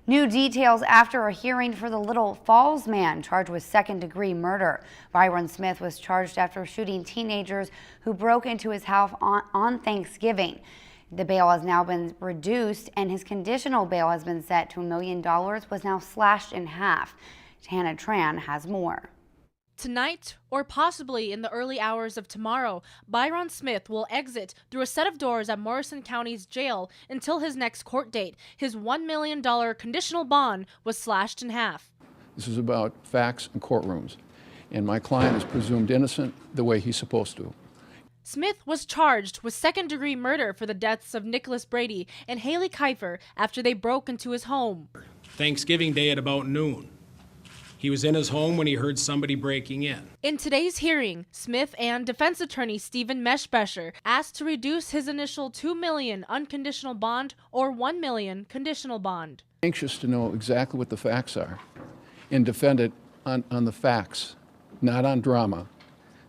New details after a hearing for the Little Falls man charged with second-degree murder. Byron Smith was charged after shooting teenagers who broke into his house on Thanksgiving. The bail has now been reduced, and his conditional bail has been set to $1 million, was now slashed in half. Hannah Tran has more. Tonight, or possibly in the early hours of tomorrow, Byron Smith will exit through a set of doors at Morrison County's jail until his next court date. His $1 million conditional bond was slashed in half. This is about facts and courtrooms, and my client is presumed innocent the way he's supposed to. Smith was charged with second-degree murder for the deaths of Nicholas Brady and Haley Kiefer after they broke into his home. Thanksgiving Day at about noon. He was in his home when he heard somebody breaking in. In today's hearing, Smith and defense attorney Stephen Meshbesher asked to reduce his initial $2 million unconditional bond or $1 million conditional bond. Anxious to know exactly what the facts are and defend it on the facts, not on drama.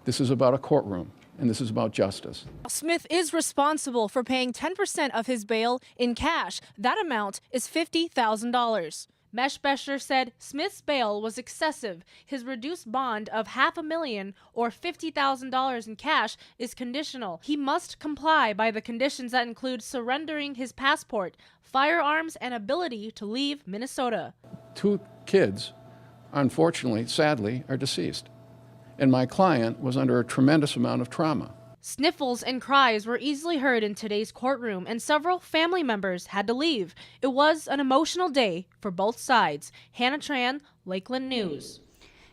This is about a courtroom, and this is about justice. Smith is responsible for paying 10% of his bail in cash. That amount is $50,000. Meshbesher said Smith's bail was excessive. His reduced bond of $500,000 or $50,000 in cash is conditional. He must comply by the conditions that include surrendering his passport, firearms, and ability to leave Minnesota. 2 kids, unfortunately, sadly, are deceased, and my client was under a tremendous amount of trauma. Sniffles and cries were easily heard in today's courtroom, and several family members had to leave. It was an emotional day for both sides. Hannah Tran, Lakeland News.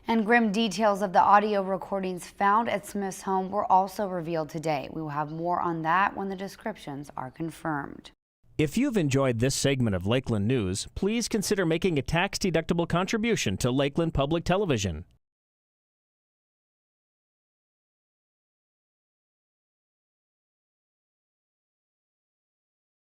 And grim details of the audio recordings found at Smith's home were also revealed today. We will have more on that when the descriptions are confirmed. If you've enjoyed this segment of Lakeland News, please consider making a tax-deductible contribution to Lakeland Public Television.